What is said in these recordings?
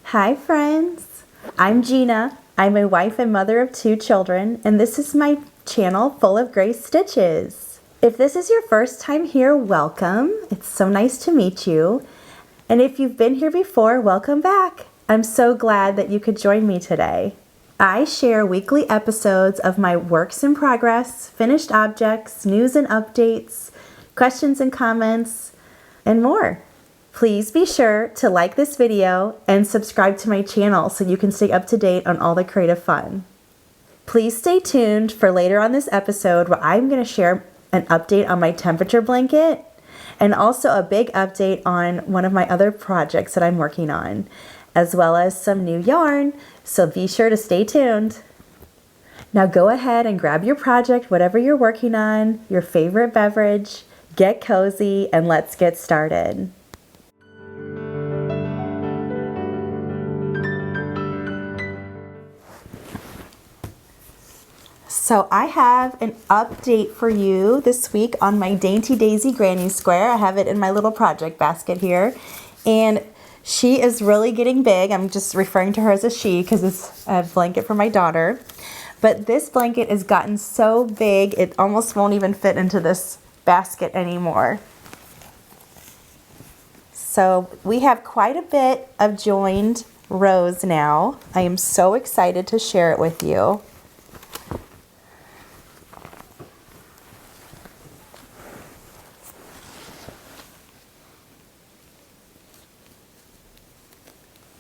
Hi friends, I'm Gina. I'm a wife and mother of 2 children, and this is my channel full of gray stitches. If this is your first time here, welcome. It's so nice to meet you. And if you've been here before, welcome back. I'm so glad that you could join me today. I share weekly episodes of my works in progress, finished objects, news and updates, questions and comments, and more. Please be sure to like this video and subscribe to my channel so you can stay up to date on all the creative fun. Please stay tuned for later on this episode where I'm going to share an update on my temperature blanket and also a big update on one of my other projects that I'm working on, as well as some new yarn, so be sure to stay tuned. Now go ahead and grab your project, whatever you're working on, your favorite beverage, get cozy, and let's get started. So I have an update for you this week on my Dainty Daisy Granny Square. I have it in my little project basket here, and she is really getting big. I'm just referring to her as a she because it's a blanket for my daughter. But this blanket has gotten so big it almost won't even fit into this basket anymore. So we have quite a bit of joined rows now. I am so excited to share it with you.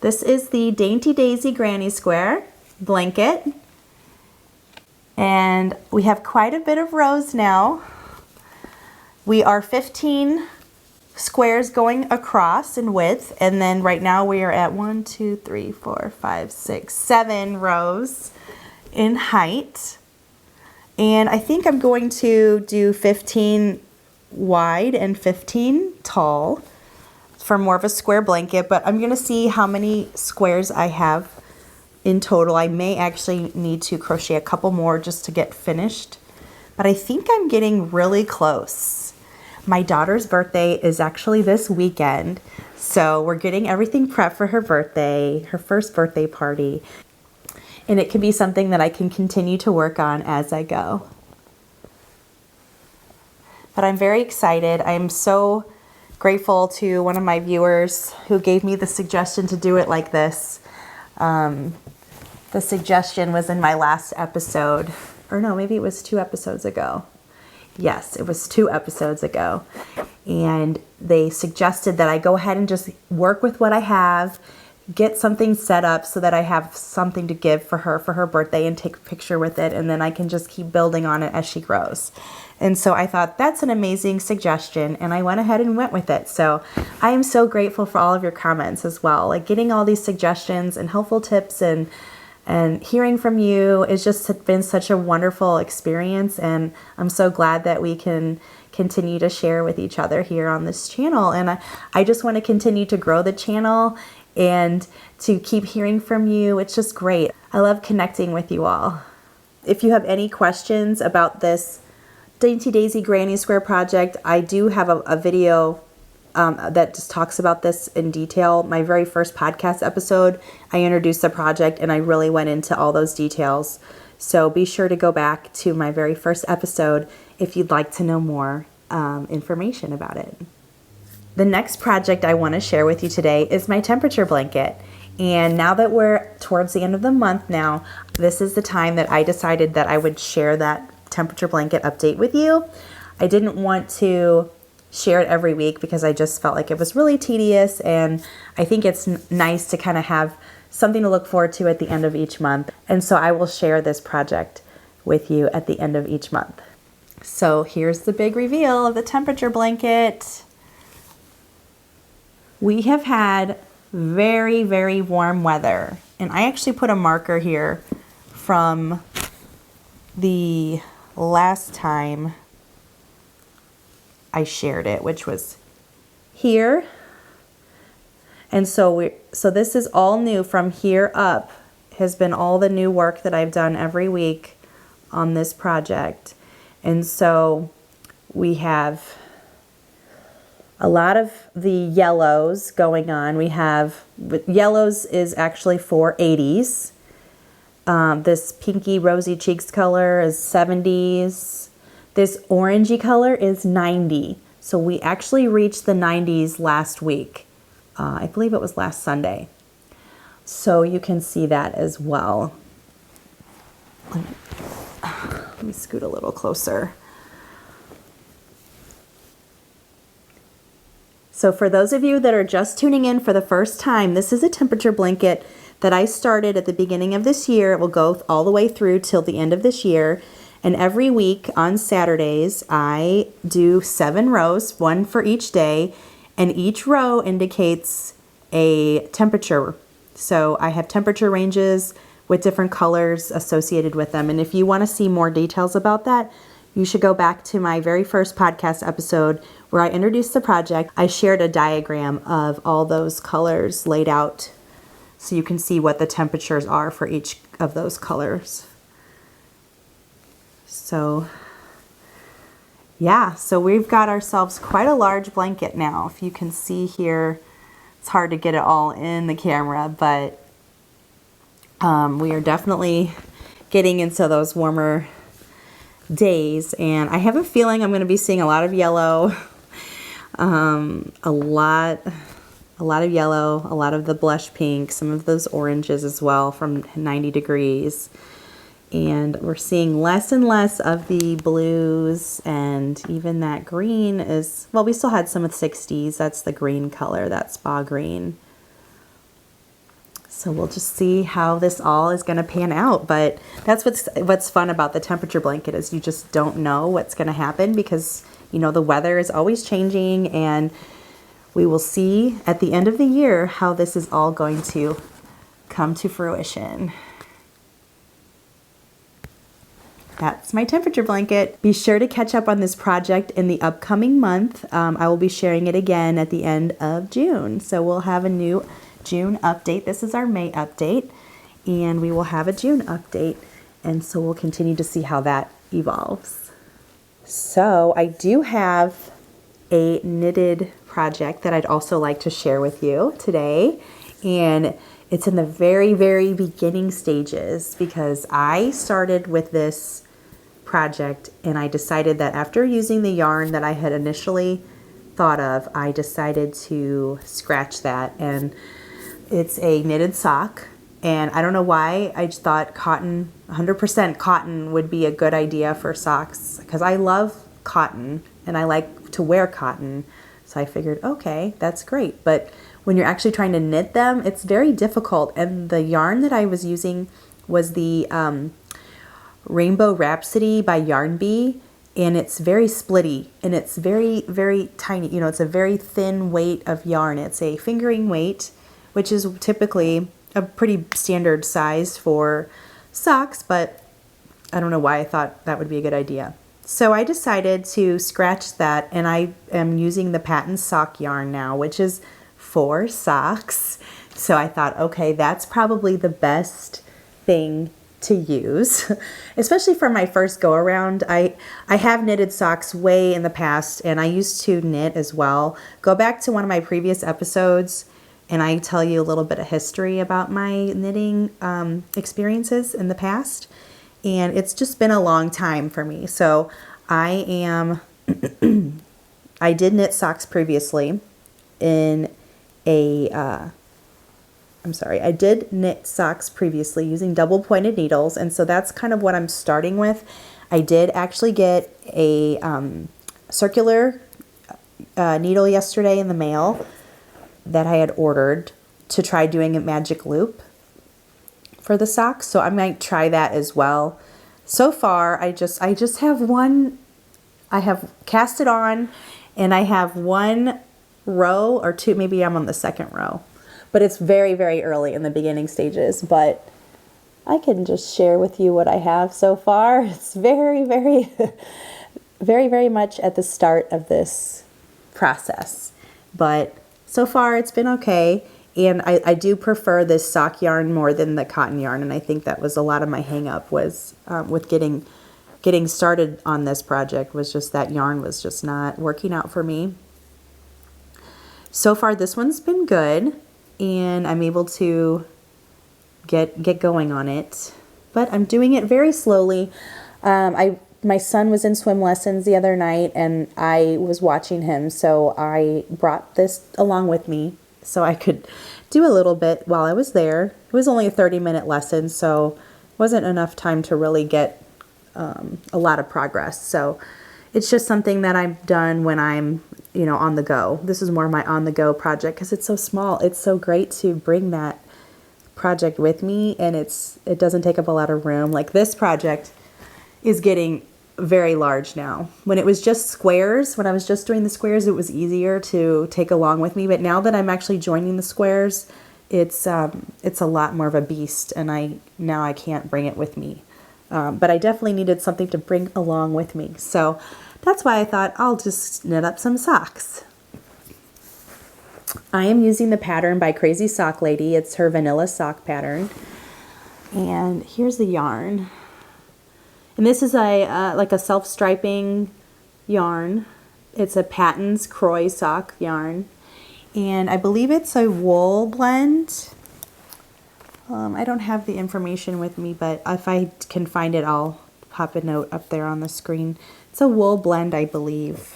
This is the Dainty Daisy Granny Square blanket, and we have quite a bit of rows now. We are 15 squares going across in width, and then right now we are at 7 rows in height. And I think I'm going to do 15 wide and 15 tall for more of a square blanket, but I'm gonna see how many squares I have in total. I may actually need to crochet a couple more just to get finished, but I think I'm getting really close. My daughter's birthday is actually this weekend, so we're getting everything prepped for her birthday, her first birthday party, and it can be something that I can continue to work on as I go. But I'm very excited. I'm so grateful to one of my viewers who gave me the suggestion to do it like this. The suggestion was in my last episode, or no, maybe it was 2 episodes ago. Yes, it was 2 episodes ago. And they suggested that I go ahead and just work with what I have, get something set up so that I have something to give for her birthday and take a picture with it, and then I can just keep building on it as she grows. And so I thought that's an amazing suggestion, and I went ahead and went with it. So I am so grateful for all of your comments as well. Like getting all these suggestions and helpful tips and hearing from you has just been such a wonderful experience, and I'm so glad that we can continue to share with each other here on this channel. And I just want to continue to grow the channel and to keep hearing from you. It's just great. I love connecting with you all. If you have any questions about this Dainty Daisy Granny Square project, I do have a video that just talks about this in detail. My very first podcast episode, I introduced the project and I really went into all those details. So be sure to go back to my very first episode if you'd like to know more information about it. The next project I want to share with you today is my temperature blanket. And now that we're towards the end of the month now, this is the time that I decided that I would share that temperature blanket update with you. I didn't want to share it every week because I just felt like it was really tedious, and I think it's nice to kind of have something to look forward to at the end of each month. And so I will share this project with you at the end of each month. So here's the big reveal of the temperature blanket. We have had very, very warm weather, and I actually put a marker here from the last time I shared it, which was here. And so this is all new from here up, has been all the new work that I've done every week on this project. And so we have a lot of the yellows going on. We have, yellows is actually for 80s. This pinky rosy cheeks color is 70s. This orangey color is 90. So we actually reached the 90s last week. I believe it was last Sunday. So you can see that as well. Let me scoot a little closer. So for those of you that are just tuning in for the first time, this is a temperature blanket that I started at the beginning of this year. It will go all the way through till the end of this year. And every week on Saturdays, I do 7 rows, 1 for each day, and each row indicates a temperature. So I have temperature ranges with different colors associated with them. And if you want to see more details about that, you should go back to my very first podcast episode where I introduced the project. I shared a diagram of all those colors laid out so you can see what the temperatures are for each of those colors. So yeah, so we've got ourselves quite a large blanket now. If you can see here, it's hard to get it all in the camera, but we are definitely getting into those warmer days, and I have a feeling I'm going to be seeing a lot of yellow, a lot of yellow, a lot of the blush pink, some of those oranges as well from 90 degrees. And we're seeing less and less of the blues, and even that green is, well, we still had some of the 60s. That's the green color, that spa green. So we'll just see how this all is going to pan out. But that's what's fun about the temperature blanket, is you just don't know what's going to happen, because, you know, the weather is always changing, and we will see at the end of the year how this is all going to come to fruition. That's my temperature blanket. Be sure to catch up on this project in the upcoming month. I will be sharing it again at the end of June. So we'll have a new June update. This is our May update, and we will have a June update. And so we'll continue to see how that evolves. So I do have a knitted project that I'd also like to share with you today. And it's in the very, very beginning stages, because I started with this project and I decided that after using the yarn that I had initially thought of, I decided to scratch that. And it's a knitted sock, and I don't know why I just thought cotton, 100% cotton would be a good idea for socks, because I love cotton and I like to wear cotton. So I figured, okay, that's great. But when you're actually trying to knit them, it's very difficult. And the yarn that I was using was the Rainbow Rhapsody by Yarn Bee, and it's very splitty, and it's very, very tiny. You know, it's a very thin weight of yarn. It's a fingering weight, which is typically a pretty standard size for socks, but I don't know why I thought that would be a good idea. So I decided to scratch that, and I am using the patent sock yarn now, which is for socks. So I thought, okay, that's probably the best thing to use, especially for my first go around. I have knitted socks way in the past, and I used to knit as well. Go back to one of my previous episodes and I tell you a little bit of history about my knitting experiences in the past. And it's just been a long time for me. So I did knit socks previously in I did knit socks previously using double pointed needles, and so that's kind of what I'm starting with. I did actually get a circular needle yesterday in the mail that I had ordered to try doing a magic loop for the socks, so I might try that as well. So far, I just have one. I have cast it on, and I have one row or two. Maybe I'm on the second row. But it's very, very early in the beginning stages. But I can just share with you what I have so far. It's very, very, very, very much at the start of this process. But so far it's been okay. And I do prefer this sock yarn more than the cotton yarn. And I think that was a lot of my hang up was with getting started on this project, was just that yarn was just not working out for me. So far this one's been good, and I'm able to get going on it, but I'm doing it very slowly. My son was in swim lessons the other night, and I was watching him, so I brought this along with me so I could do a little bit while I was there. It was only a 30-minute lesson, so it wasn't enough time to really get a lot of progress. So it's just something that I've done when I'm, on the go. This is more my on-the-go project because it's so small. It's so great to bring that project with me, and it doesn't take up a lot of room. Like this project is getting very large now. When it was just squares, when I was just doing the squares, it was easier to take along with me. But now that I'm actually joining the squares, it's a lot more of a beast, and now I can't bring it with me. But I definitely needed something to bring along with me. So that's why I thought I'll just knit up some socks. I am using the pattern by Crazy Sock Lady. It's her vanilla sock pattern. And here's the yarn. And this is like a self-striping yarn. It's a Patton's Croy sock yarn. And I believe it's a wool blend. I don't have the information with me, but if I can find it, I'll pop a note up there on the screen. It's a wool blend, I believe.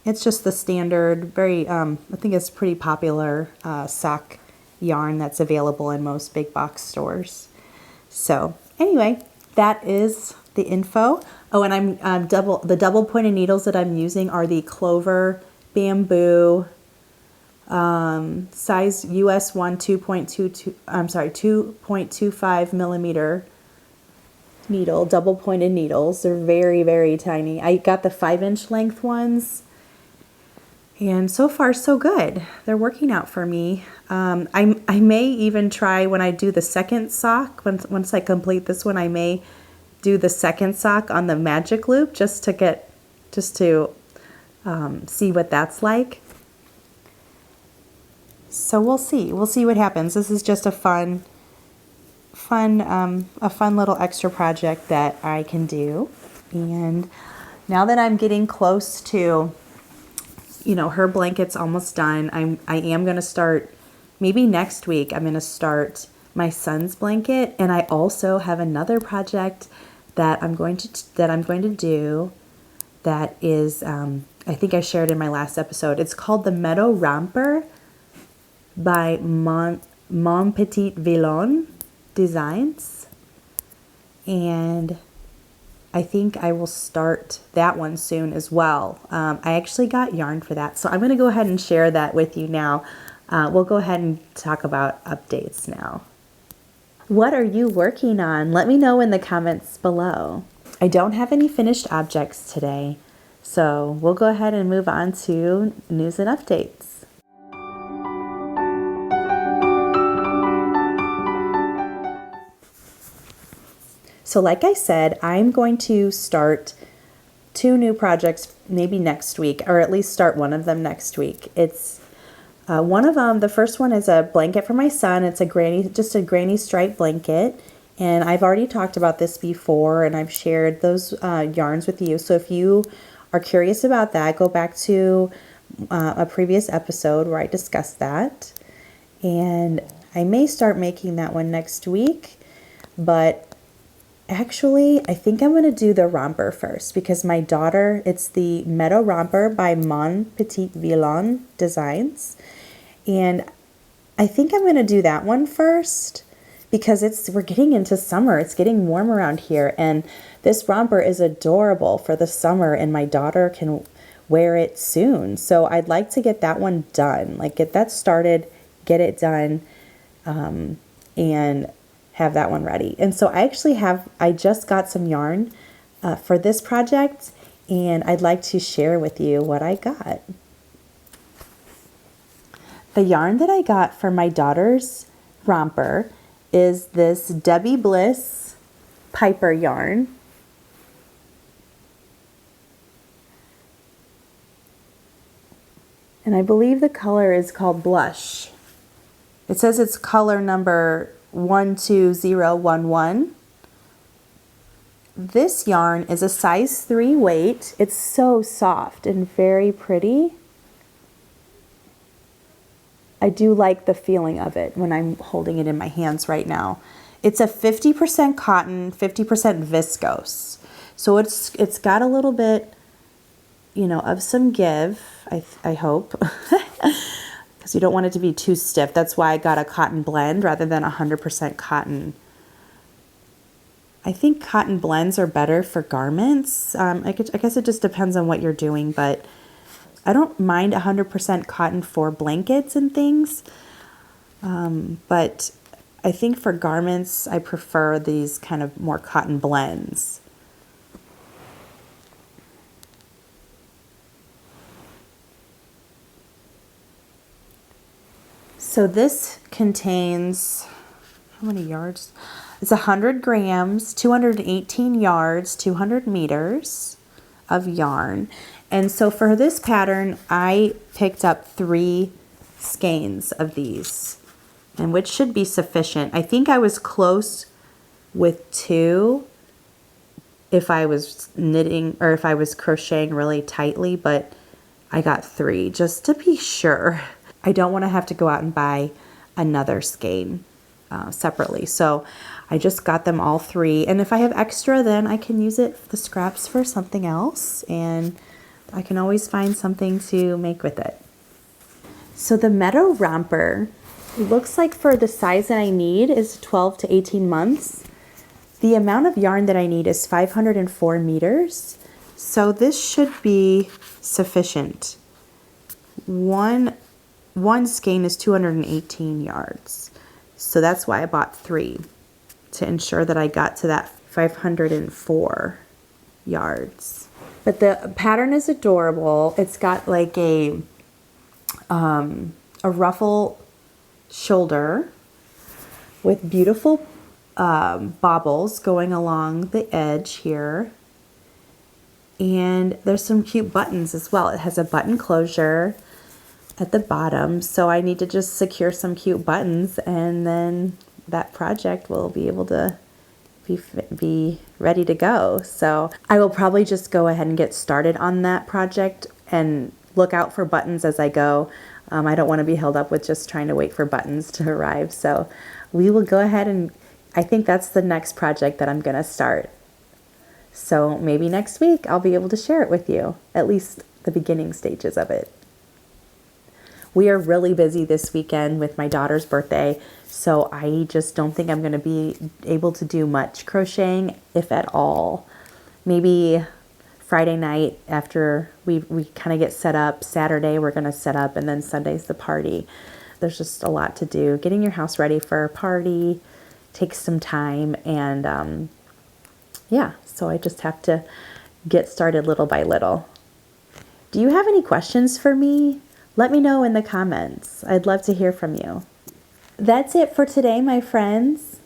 It's just the standard, I think it's pretty popular sock yarn that's available in most big box stores. So anyway, that is the info. Oh, and the double pointed needles that I'm using are the Clover Bamboo size US 1 2.25 millimeter needle, double pointed needles. They're very, very tiny. I got the 5-inch length ones, and so far so good. They're working out for me. I may even try when I do the second sock. Once I complete this one, I may do the second sock on the magic loop just to see what that's like. So we'll see what happens. This is just a fun little extra project that I can do. And now that I'm getting close to, her blanket's almost done, I am going to start, maybe next week, I'm going to start my son's blanket. And I also have another project that I'm going to do that is, I think I shared in my last episode. It's called the Meadow Romper by Mon Petit Villain Designs. And I think I will start that one soon as well. I actually got yarn for that, so I'm going to go ahead and share that with you now. We'll go ahead and talk about updates now. What are you working on? Let me know in the comments below. I don't have any finished objects today, so we'll go ahead and move on to news and updates. So like I said, I'm going to start 2 new projects maybe next week, or at least start one of them next week. It's one of them, the first one is a blanket for my son. It's just a granny stripe blanket. And I've already talked about this before, and I've shared those yarns with you. So if you are curious about that, go back to a previous episode where I discussed that. And I may start making that one next week, but actually, I think I'm going to do the romper first because my daughter, it's the Meadow Romper by Mon Petit Villain Designs. And I think I'm going to do that one first because we're getting into summer. It's getting warm around here. And this romper is adorable for the summer, and my daughter can wear it soon. So I'd like to get that one done, like get that started, get it done, and have that one ready. And so I just got some yarn for this project, and I'd like to share with you what I got. The yarn that I got for my daughter's romper is this Debbie Bliss Piper yarn. And I believe the color is called Blush. It says it's color number 12011. This yarn is a size 3 weight. It's so soft and very pretty. I do like the feeling of it when I'm holding it in my hands right now. It's a 50% cotton, 50% viscose. So it's got a little bit, you know, of some give, I hope, because you don't want it to be too stiff. That's why I got a cotton blend rather than 100% cotton. I think cotton blends are better for garments. I guess it just depends on what you're doing, but I don't mind 100% cotton for blankets and things. But I think for garments, I prefer these kind of more cotton blends. So this contains, how many yards? It's 100 grams, 218 yards, 200 meters of yarn. And so for this pattern, I picked up 3 skeins of these, and which should be sufficient. I think I was close with 2 if I was knitting or if I was crocheting really tightly, but I got 3 just to be sure. I don't want to have to go out and buy another skein separately. So I just got them all 3. And if I have extra, then I can use it, the scraps, for something else. And I can always find something to make with it. So the Meadow Romper looks like for the size that I need is 12 to 18 months. The amount of yarn that I need is 504 meters. So this should be sufficient. One skein is 218 yards. So that's why I bought 3, to ensure that I got to that 504 yards. But the pattern is adorable. It's got like a ruffle shoulder with beautiful baubles going along the edge here. And there's some cute buttons as well. It has a button closure at the bottom, so I need to just secure some cute buttons, and then that project will be able to be ready to go. So I will probably just go ahead and get started on that project and look out for buttons as I go. I don't want to be held up with just trying to wait for buttons to arrive. So we will go ahead, and I think that's the next project that I'm going to start. So maybe next week I'll be able to share it with you, at least the beginning stages of it. We are really busy this weekend with my daughter's birthday, so I just don't think I'm going to be able to do much crocheting, if at all. Maybe Friday night after we kind of get set up. Saturday we're going to set up, and then Sunday's the party. There's just a lot to do. Getting your house ready for a party takes some time, and yeah, so I just have to get started little by little. Do you have any questions for me? Let me know in the comments. I'd love to hear from you. That's it for today, my friends.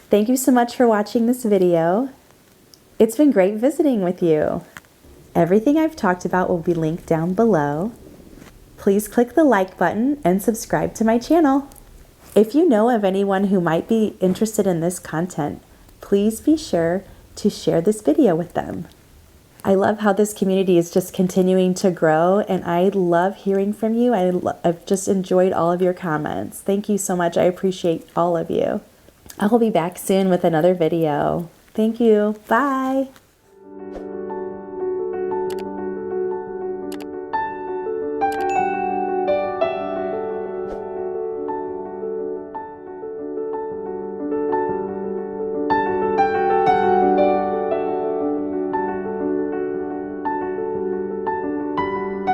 Thank you so much for watching this video. It's been great visiting with you. Everything I've talked about will be linked down below. Please click the like button and subscribe to my channel. If you know of anyone who might be interested in this content, please be sure to share this video with them. I love how this community is just continuing to grow, and I love hearing from you. I've just enjoyed all of your comments. Thank you so much. I appreciate all of you. I will be back soon with another video. Thank you. Bye.